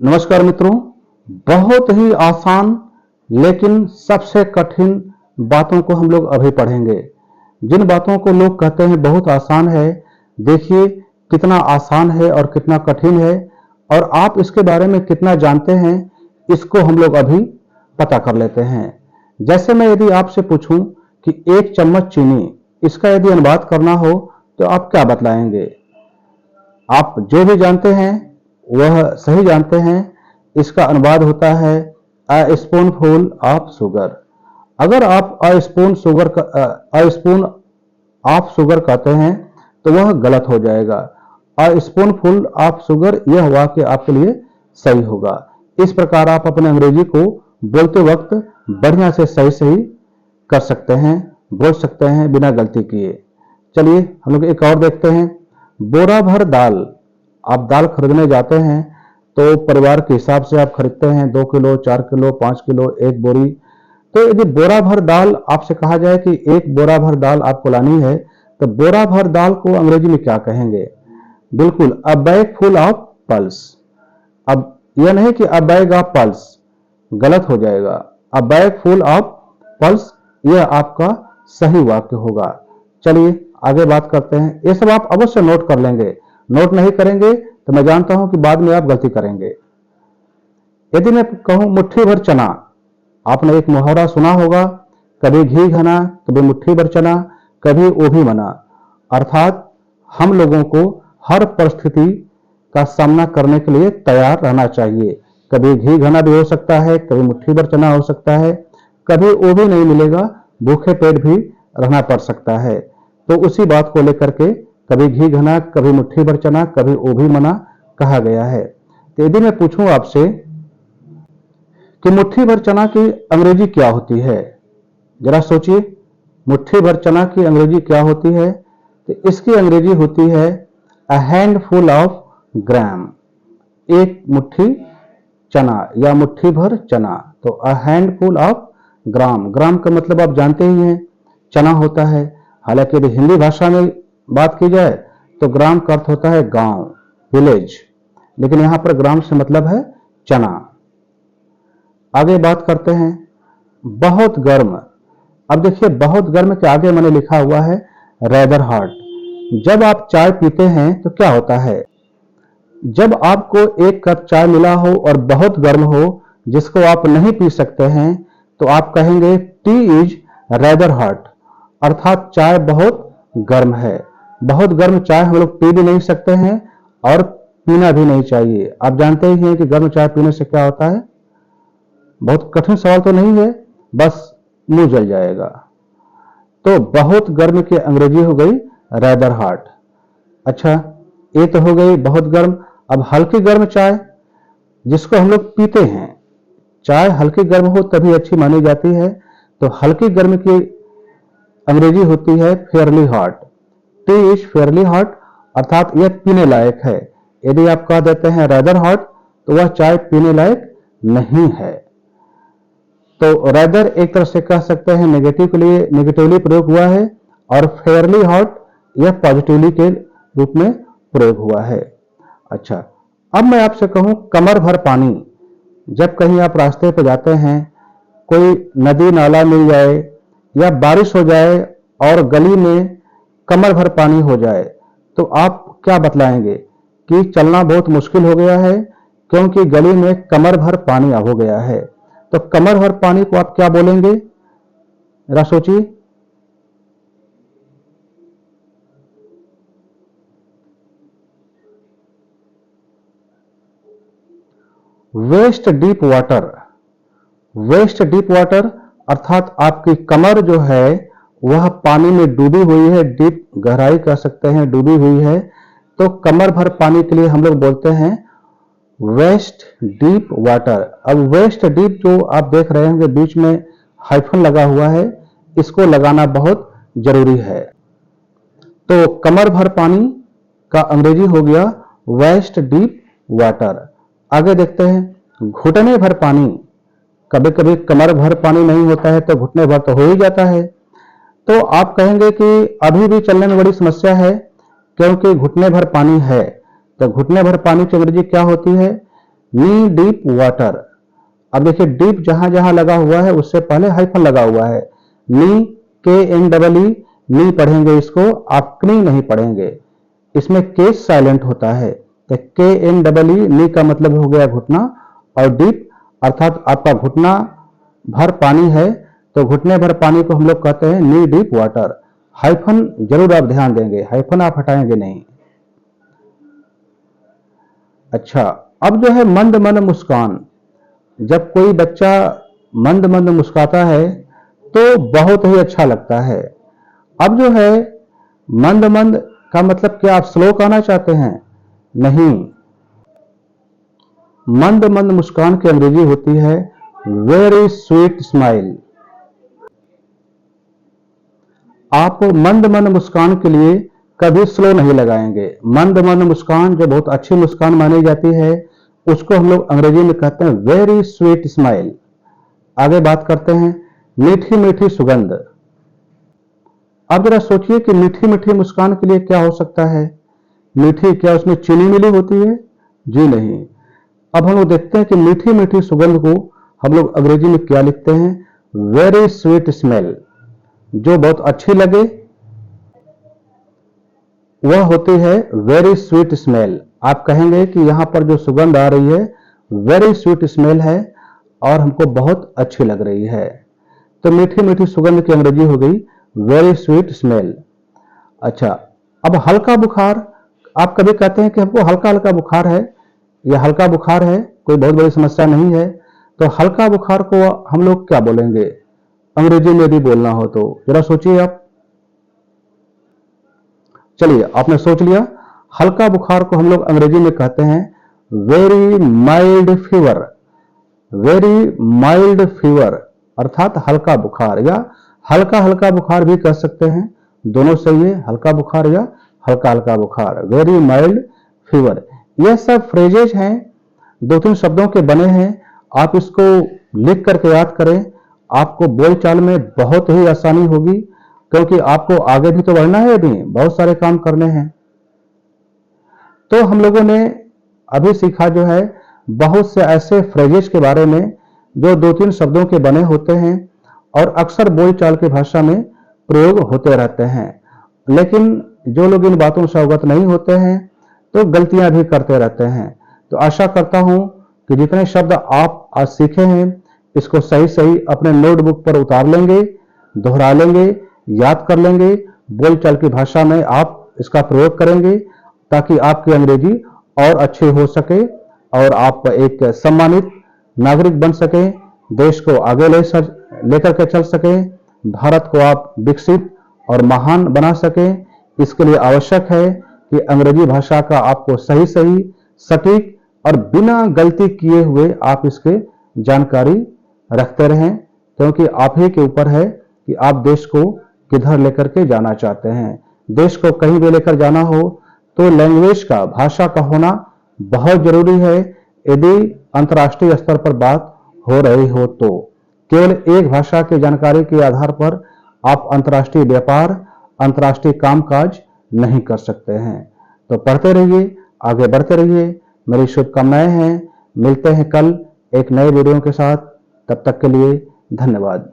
नमस्कार मित्रों। बहुत ही आसान लेकिन सबसे कठिन बातों को हम लोग अभी पढ़ेंगे। जिन बातों को लोग कहते हैं बहुत आसान है, देखिए कितना आसान है और कितना कठिन है, और आप इसके बारे में कितना जानते हैं, इसको हम लोग अभी पता कर लेते हैं। जैसे मैं यदि आपसे पूछूं कि 1 चम्मच चीनी, इसका यदि अनुवाद करना हो तो आप क्या बतलाएंगे? आप जो भी जानते हैं वह सही जानते हैं। इसका अनुवाद होता है a spoon full of sugar. अगर आप अ स्पून ऑफ शुगर कहते हैं तो वह गलत हो जाएगा। A spoon full of sugar यह वाक्य आपके लिए सही होगा। इस प्रकार आप अपने अंग्रेजी को बोलते वक्त बढ़िया से सही सही कर सकते हैं, बोल सकते हैं बिना गलती किए। चलिए हम लोग एक और देखते हैं। बोरा भर दाल। आप दाल खरीदने जाते हैं तो परिवार के हिसाब से आप खरीदते हैं, 2 किलो, 4 किलो, 5 किलो, एक बोरी। तो यदि बोरा भर दाल आपसे कहा जाए कि एक बोरा भर दाल आपको लानी है, तो बोरा भर दाल को अंग्रेजी में क्या कहेंगे? बिल्कुल, अ बैग फुल ऑफ पल्स। अब यह नहीं कि अ बैग ऑफ पल्स, गलत हो जाएगा। अ बैग फुल ऑफ पल्स यह आपका सही वाक्य होगा। चलिए आगे बात करते हैं। ये सब आप अवश्य नोट कर लेंगे। नोट नहीं करेंगे तो मैं जानता हूं कि बाद में आप गलती करेंगे। यदि मैं कहूं मुट्ठी भर चना, आपने एक मुहावरा सुना होगा, कभी घी घना कभी मुट्ठी भर चना, कभी ओभी मना। अर्थात हम लोगों को हर परिस्थिति का सामना करने के लिए तैयार रहना चाहिए। कभी घी घना भी हो सकता है, कभी मुट्ठी भर चना हो सकता है, कभी वो भी नहीं मिलेगा, भूखे पेट भी रहना पड़ सकता है। तो उसी बात को लेकर के कभी घी घना कभी मुट्ठी भर चना कभी वो भी मना कहा गया है। तो यदि मैं पूछूं आपसे कि मुट्ठी भर चना की अंग्रेजी क्या होती है, जरा सोचिए। मुट्ठी भर चना की अंग्रेजी क्या होती है? तो इसकी अंग्रेजी होती है अ हैंडफुल ऑफ ग्राम। एक मुट्ठी चना या मुट्ठी भर चना। तो अ हैंडफुल ऑफ ग्राम। ग्राम का मतलब आप जानते ही हैं, चना होता है। हालांकि यदि हिंदी भाषा में बात की जाए तो ग्राम का अर्थ होता है गांव, विलेज, लेकिन यहां पर ग्राम से मतलब है चना। आगे बात करते हैं बहुत गर्म। अब देखिए बहुत गर्म के आगे मैंने लिखा हुआ है रेदर हॉट। जब आप चाय पीते हैं तो क्या होता है? जब आपको एक कप चाय मिला हो और बहुत गर्म हो, जिसको आप नहीं पी सकते हैं, तो आप कहेंगे टी इज रेदर हॉट। अर्थात चाय बहुत गर्म है। बहुत गर्म चाय हम लोग पी भी नहीं सकते हैं और पीना भी नहीं चाहिए। आप जानते ही हैं कि गर्म चाय पीने से क्या होता है। बहुत कठिन सवाल तो नहीं है, बस मुंह जल जाएगा। तो बहुत गर्म की अंग्रेजी हो गई रेदर हॉट। अच्छा, ये तो हो गई बहुत गर्म। अब हल्की गर्म चाय, जिसको हम लोग पीते हैं, चाय हल्की गर्म हो तभी अच्छी मानी जाती है। तो हल्की गर्म की अंग्रेजी होती है Fairlie hot. T is fairly hot, अर्थात यह पीने लायक है। यदि आप कह देते हैं रेदर हॉट तो वह चाय पीने लायक नहीं है। तो रेदर एक तरह से कह सकते हैं नेगेटिव के लिए नेगेटिवली प्रयोग हुआ है, और फेयरली हॉट यह पॉजिटिवली के रूप में प्रयोग हुआ है। अच्छा, अब मैं आपसे कहूं कमर भर पानी। जब कहीं आप रास्ते पर जाते हैं, कोई नदी नाला मिल जाए या बारिश हो जाए और गली में कमर भर पानी हो जाए, तो आप क्या बतलाएंगे कि चलना बहुत मुश्किल हो गया है, क्योंकि गली में कमर भर पानी हो गया है। तो कमर भर पानी को आप क्या बोलेंगे, जरा सोचिए। Waist deep water. Waist deep water अर्थात आपकी कमर जो है वह पानी में डूबी हुई है, डीप गहराई कह सकते हैं, डूबी हुई है। तो कमर भर पानी के लिए हम लोग बोलते हैं वेस्ट डीप वाटर। अब वेस्ट डीप जो आप देख रहे होंगे बीच में हाइफन लगा हुआ है, इसको लगाना बहुत जरूरी है। तो कमर भर पानी का अंग्रेजी हो गया वेस्ट डीप वाटर। आगे देखते हैं घुटने भर पानी। कभी कभी कमर भर पानी नहीं होता है तो घुटने भर तो हो ही जाता है। तो आप कहेंगे कि अभी भी चलने में बड़ी समस्या है क्योंकि घुटने भर पानी है। तो घुटने भर पानी की अंग्रेजी क्या होती है? नी डीप वाटर। अब देखिए डीप जहां जहां लगा हुआ है उससे पहले हाइफन लगा हुआ है। नी, के एन डबल ई, नी पढ़ेंगे इसको, आप कनी नहीं पढ़ेंगे। इसमें के साइलेंट होता है, तो के एन डबल ई, नी का मतलब हो गया घुटना, और डीप अर्थात आपका घुटना भर पानी है, तो घुटने भर पानी को हम लोग कहते हैं नी डीप वाटर। हाइफन जरूर आप ध्यान देंगे, हाइफन आप हटाएंगे नहीं। अच्छा, अब जो है मंद मंद मुस्कान। जब कोई बच्चा मंद मंद मुस्कुराता है तो बहुत ही अच्छा लगता है। अब जो है मंद मंद का मतलब क्या आप स्लो कहना चाहते हैं? नहीं, मंद मंद मुस्कान की अंग्रेजी होती है वेरी स्वीट स्माइल। आप मंद मंद मुस्कान के लिए कभी स्लो नहीं लगाएंगे। मंद मंद मुस्कान जो बहुत अच्छी मुस्कान मानी जाती है उसको हम लोग अंग्रेजी में कहते हैं वेरी स्वीट स्माइल। आगे बात करते हैं मीठी मीठी सुगंध। अब जरा सोचिए कि मीठी मीठी मुस्कान के लिए क्या हो सकता है? मीठी, क्या उसमें चीनी मिली होती है? जी नहीं। अब हम लोग देखते हैं कि मीठी मीठी सुगंध को हम लोग अंग्रेजी में क्या लिखते हैं? Very sweet smell. जो बहुत अच्छी लगे वह होती है वेरी स्वीट स्मेल। आप कहेंगे कि यहां पर जो सुगंध आ रही है वेरी स्वीट स्मेल है और हमको बहुत अच्छी लग रही है। तो मीठी मीठी सुगंध की अंग्रेजी हो गई वेरी स्वीट स्मेल। अच्छा, अब हल्का बुखार। आप कभी कहते हैं कि हमको हल्का हल्का बुखार है, या हल्का बुखार है, कोई बहुत बड़ी समस्या नहीं है, तो हल्का बुखार को हम लोग क्या बोलेंगे अंग्रेजी में भी बोलना हो तो? जरा सोचिए आप। चलिए, आपने सोच लिया। हल्का बुखार को हम लोग अंग्रेजी में कहते हैं very mild fever. Very mild fever अर्थात हल्का बुखार, या हल्का हल्का बुखार भी कह सकते हैं, दोनों सही है, हल्का बुखार या हल्का हल्का बुखार। Very mild fever. यह सब फ्रेजेज हैं, दो तीन शब्दों के बने हैं। आप इसको लिख करके याद करें, आपको बोलचाल में बहुत ही आसानी होगी, क्योंकि आपको आगे भी तो बढ़ना है, अभी बहुत सारे काम करने हैं। तो हम लोगों ने अभी सीखा जो है बहुत से ऐसे फ्रेजेस के बारे में जो दो तीन शब्दों के बने होते हैं और अक्सर बोलचाल की भाषा में प्रयोग होते रहते हैं, लेकिन जो लोग इन बातों से अवगत नहीं होते हैं तो गलतियां भी करते रहते हैं। तो आशा करता हूं कि जितने शब्द आप आज सीखे हैं इसको सही सही अपने नोटबुक पर उतार लेंगे, दोहरा लेंगे, याद कर लेंगे, बोलचाल की भाषा में आप इसका प्रयोग करेंगे ताकि आपकी अंग्रेजी और अच्छी हो सके और आप एक सम्मानित नागरिक बन सकें, देश को आगे लेकर के चल सकें, भारत को आप विकसित और महान बना सकें। इसके लिए आवश्यक है कि अंग्रेजी भाषा का आपको सही सही, सटीक और बिना गलती किए हुए आप इसके जानकारी रखते रहें, क्योंकि आप ही के ऊपर है कि आप देश को किधर लेकर के जाना चाहते हैं। देश को कहीं भी लेकर जाना हो तो लैंग्वेज का, भाषा का होना बहुत जरूरी है। यदि अंतर्राष्ट्रीय स्तर पर बात हो रही हो तो केवल एक भाषा की जानकारी के आधार पर आप अंतर्राष्ट्रीय व्यापार, अंतर्राष्ट्रीय कामकाज नहीं कर सकते हैं। तो पढ़ते रहिए, आगे बढ़ते रहिए, मेरी शुभकामनाएं हैं। मिलते हैं कल एक नए वीडियो के साथ, तब तक के लिए धन्यवाद।